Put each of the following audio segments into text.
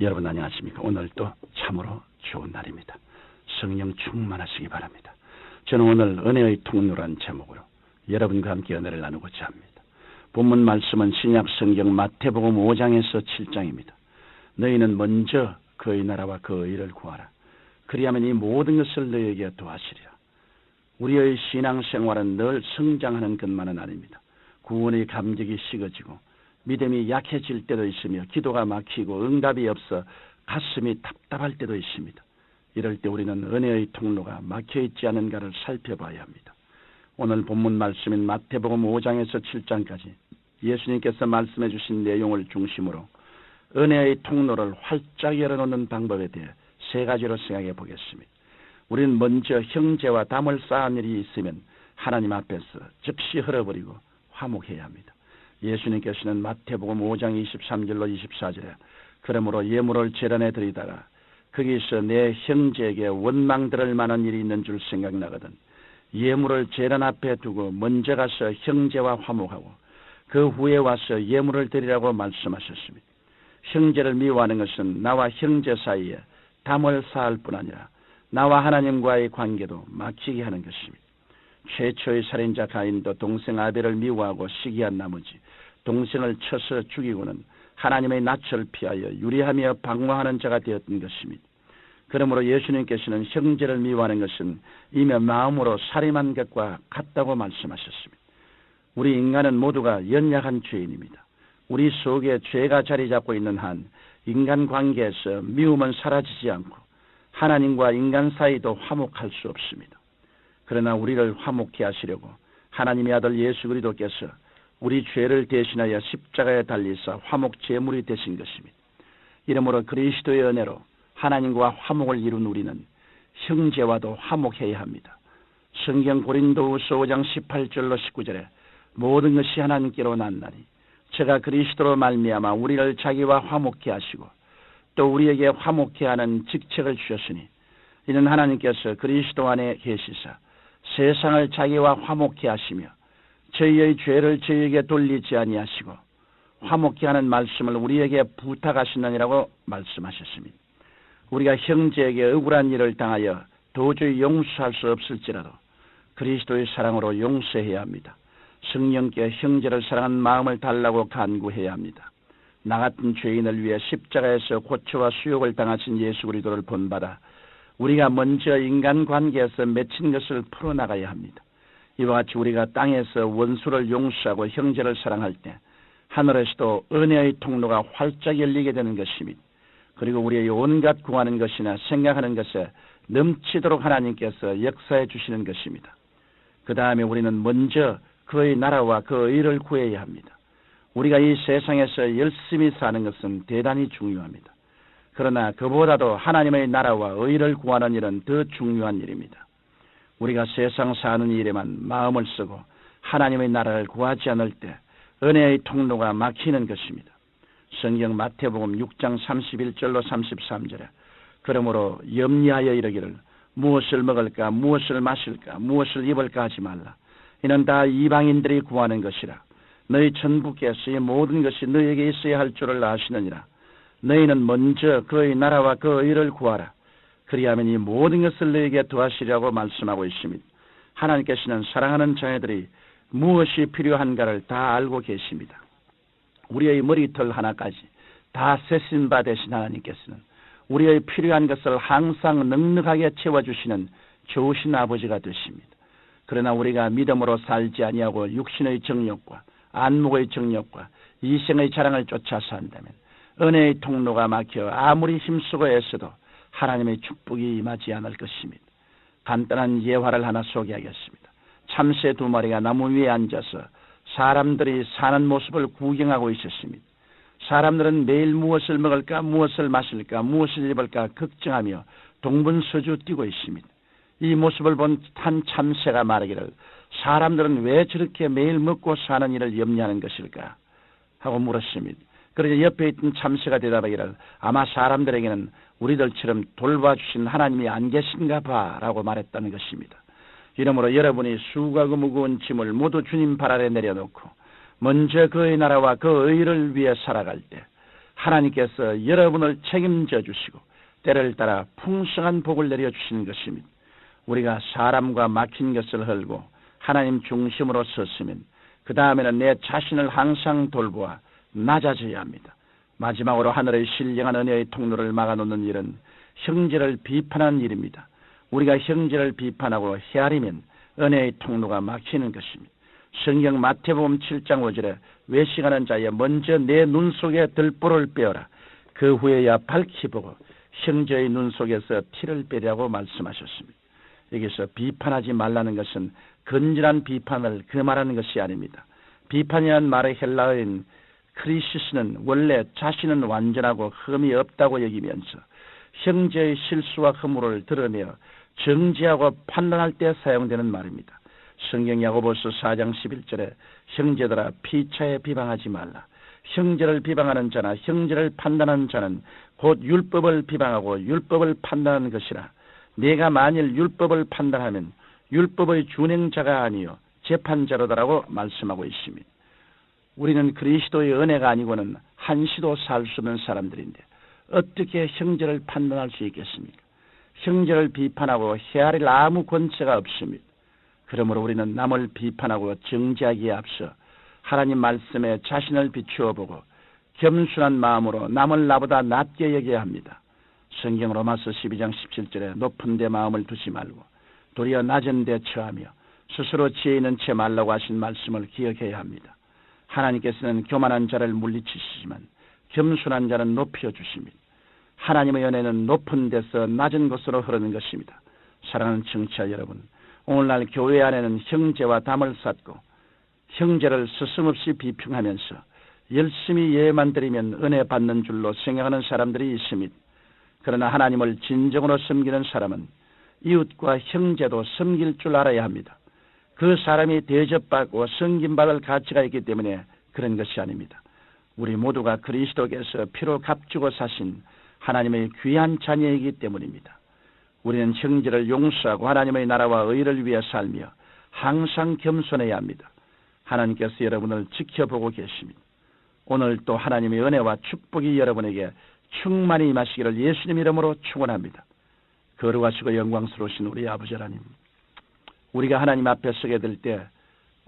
여러분 안녕하십니까? 오늘도 참으로 좋은 날입니다. 성령 충만하시기 바랍니다. 저는 오늘 은혜의 통로란 제목으로 여러분과 함께 은혜를 나누고자 합니다. 본문 말씀은 신약 성경 마태복음 5장에서 7장입니다. 너희는 먼저 그의 나라와 그 의를 구하라. 그리하면 이 모든 것을 너희에게 더하시리라. 우리의 신앙생활은 늘 성장하는 것만은 아닙니다. 구원의 감격이 식어지고 믿음이 약해질 때도 있으며 기도가 막히고 응답이 없어 가슴이 답답할 때도 있습니다. 이럴 때 우리는 은혜의 통로가 막혀있지 않은가를 살펴봐야 합니다. 오늘 본문 말씀인 마태복음 5장에서 7장까지 예수님께서 말씀해 주신 내용을 중심으로 은혜의 통로를 활짝 열어놓는 방법에 대해 세 가지로 생각해 보겠습니다. 우리는 먼저 형제와 담을 쌓은 일이 있으면 하나님 앞에서 즉시 흘려버리고 화목해야 합니다. 예수님께서는 마태복음 5장 23절로 24절에 그러므로 예물을 제단에 드리다가 거기서 내 형제에게 원망 들을 만한 일이 있는 줄 생각나거든 예물을 제단 앞에 두고 먼저 가서 형제와 화목하고 그 후에 와서 예물을 드리라고 말씀하셨습니다. 형제를 미워하는 것은 나와 형제 사이에 담을 쌓을 뿐 아니라 나와 하나님과의 관계도 막히게 하는 것입니다. 최초의 살인자 가인도 동생 아벨을 미워하고 시기한 나머지 동생을 쳐서 죽이고는 하나님의 낯을 피하여 유리하며 방황하는 자가 되었던 것입니다. 그러므로 예수님께서는 형제를 미워하는 것은 이미 마음으로 살인한 것과 같다고 말씀하셨습니다. 우리 인간은 모두가 연약한 죄인입니다. 우리 속에 죄가 자리 잡고 있는 한 인간관계에서 미움은 사라지지 않고 하나님과 인간 사이도 화목할 수 없습니다. 그러나 우리를 화목케 하시려고 하나님의 아들 예수 그리스도께서 우리 죄를 대신하여 십자가에 달리사 화목 제물이 되신 것입니다. 이러므로 그리스도의 은혜로 하나님과 화목을 이룬 우리는 형제와도 화목해야 합니다. 성경 고린도후서 5장 18절로 19절에 모든 것이 하나님께로 났나니 저가 그리스도로 말미암아 우리를 자기와 화목케 하시고 또 우리에게 화목케 하는 직책을 주셨으니 이는 하나님께서 그리스도 안에 계시사 세상을 자기와 화목케 하시며 저희의 죄를 저희에게 돌리지 아니하시고 화목케 하는 말씀을 우리에게 부탁하시느니라고 말씀하셨습니다. 우리가 형제에게 억울한 일을 당하여 도저히 용서할 수 없을지라도 그리스도의 사랑으로 용서해야 합니다. 성령께 형제를 사랑하는 마음을 달라고 간구해야 합니다. 나 같은 죄인을 위해 십자가에서 고초와 수욕을 당하신 예수 그리스도를 본받아 우리가 먼저 인간관계에서 맺힌 것을 풀어나가야 합니다. 이와 같이 우리가 땅에서 원수를 용서하고 형제를 사랑할 때 하늘에서도 은혜의 통로가 활짝 열리게 되는 것입니다. 그리고 우리의 온갖 구하는 것이나 생각하는 것에 넘치도록 하나님께서 역사해 주시는 것입니다. 그 다음에 우리는 먼저 그의 나라와 그 의를 구해야 합니다. 우리가 이 세상에서 열심히 사는 것은 대단히 중요합니다. 그러나 그보다도 하나님의 나라와 의를 구하는 일은 더 중요한 일입니다. 우리가 세상 사는 일에만 마음을 쓰고 하나님의 나라를 구하지 않을 때 은혜의 통로가 막히는 것입니다. 성경 마태복음 6장 31절로 33절에 그러므로 염려하여 이르기를 무엇을 먹을까 무엇을 마실까 무엇을 입을까 하지 말라. 이는 다 이방인들이 구하는 것이라. 너희 천부께서 이 모든 것이 너희에게 있어야 할 줄을 아시느니라. 너희는 먼저 그의 나라와 그 의를 구하라. 그리하면 이 모든 것을 너희에게 더하시리라고 말씀하고 있습니다. 하나님께서는 사랑하는 자녀들이 무엇이 필요한가를 다 알고 계십니다. 우리의 머리털 하나까지 다 세신 바 되신 하나님께서는 우리의 필요한 것을 항상 넉넉하게 채워주시는 좋으신 아버지가 되십니다. 그러나 우리가 믿음으로 살지 아니하고 육신의 정욕과 안목의 정욕과 이생의 자랑을 쫓아서 한다면 은혜의 통로가 막혀 아무리 힘쓰고 애써도 하나님의 축복이 임하지 않을 것입니다. 간단한 예화를 하나 소개하겠습니다. 참새 두 마리가 나무 위에 앉아서 사람들이 사는 모습을 구경하고 있었습니다. 사람들은 매일 무엇을 먹을까 무엇을 마실까 무엇을 입을까 걱정하며 동분서주 뛰고 있습니다. 이 모습을 본 한 참새가 말하기를 사람들은 왜 저렇게 매일 먹고 사는 일을 염려하는 것일까 하고 물었습니다. 그러자 옆에 있던 참새가 대답하기를 아마 사람들에게는 우리들처럼 돌봐주신 하나님이 안 계신가 봐 라고 말했다는 것입니다. 이러므로 여러분이 수고하고 무거운 짐을 모두 주님 발 아래 내려놓고 먼저 그의 나라와 그 의를 위해 살아갈 때 하나님께서 여러분을 책임져 주시고 때를 따라 풍성한 복을 내려주시는 것입니다. 우리가 사람과 막힌 것을 헐고 하나님 중심으로 섰으면 그 다음에는 내 자신을 항상 돌보아 낮아져야 합니다. 마지막으로 하늘의 신령한 은혜의 통로를 막아놓는 일은 형제를 비판하는 일입니다. 우리가 형제를 비판하고 헤아리면 은혜의 통로가 막히는 것입니다. 성경 마태복음 7장 5절에 외식하는 자여 먼저 내 눈 속에 들보를 빼어라. 그 후에야 밝히 보고 형제의 눈 속에서 티를 빼라고 말씀하셨습니다. 여기서 비판하지 말라는 것은 건전한 비판을 금하라는 것이 아닙니다. 비판이란 말의 헬라어인 크리시스는 원래 자신은 완전하고 흠이 없다고 여기면서 형제의 실수와 허물을 드러내어 정죄하고 판단할 때 사용되는 말입니다. 성경 야고보서 4장 11절에 형제들아 피차에 비방하지 말라. 형제를 비방하는 자나 형제를 판단하는 자는 곧 율법을 비방하고 율법을 판단하는 것이라. 네가 만일 율법을 판단하면 율법의 준행자가 아니요 재판자로다라고 말씀하고 있습니다. 우리는 그리스도의 은혜가 아니고는 한시도 살 수 없는 사람들인데 어떻게 형제를 판단할 수 있겠습니까? 형제를 비판하고 헤아릴 아무 권세가 없습니다. 그러므로 우리는 남을 비판하고 정죄하기에 앞서 하나님 말씀에 자신을 비추어 보고 겸손한 마음으로 남을 나보다 낮게 여겨야 합니다. 성경 로마서 12장 17절에 높은 데 마음을 두지 말고 도리어 낮은 데 처하며 스스로 지혜 있는 채 말라고 하신 말씀을 기억해야 합니다. 하나님께서는 교만한 자를 물리치시지만 겸손한 자는 높여주십니다. 하나님의 은혜는 높은 데서 낮은 곳으로 흐르는 것입니다. 사랑하는 청취자 여러분, 오늘날 교회 안에는 형제와 담을 쌓고 형제를 스승없이 비평하면서 열심히 예만 드리면 은혜 받는 줄로 생각하는 사람들이 있습니다. 그러나 하나님을 진정으로 섬기는 사람은 이웃과 형제도 섬길 줄 알아야 합니다. 그 사람이 대접받고 섬김받을 가치가 있기 때문에 그런 것이 아닙니다. 우리 모두가 그리스도께서 피로 값주고 사신 하나님의 귀한 자녀이기 때문입니다. 우리는 형제를 용서하고 하나님의 나라와 의를 위해 살며 항상 겸손해야 합니다. 하나님께서 여러분을 지켜보고 계십니다. 오늘 또 하나님의 은혜와 축복이 여러분에게 충만히 임하시기를 예수님 이름으로 축원합니다. 거룩하시고 영광스러우신 우리 아버지 하나님, 우리가 하나님 앞에 서게 될 때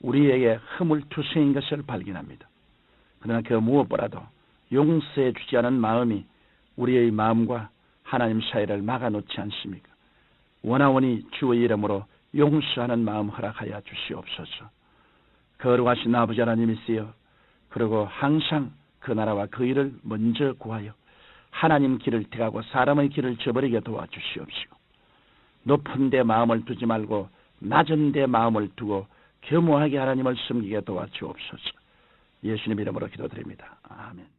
우리에게 허물투성인 것을 발견합니다. 그러나 그 무엇보다도 용서해 주지 않은 마음이 우리의 마음과 하나님 사이를 막아놓지 않습니까? 원하오니 주의 이름으로 용서하는 마음 허락하여 주시옵소서. 거룩하신 아버지 하나님이시여, 그리고 항상 그 나라와 그 일을 먼저 구하여 하나님 길을 택하고 사람의 길을 저버리게 도와주시옵시고, 높은 데 마음을 두지 말고 낮은 데 마음을 두고 겸허하게 하나님을 섬기게 도와주옵소서. 예수님 이름으로 기도드립니다. 아멘.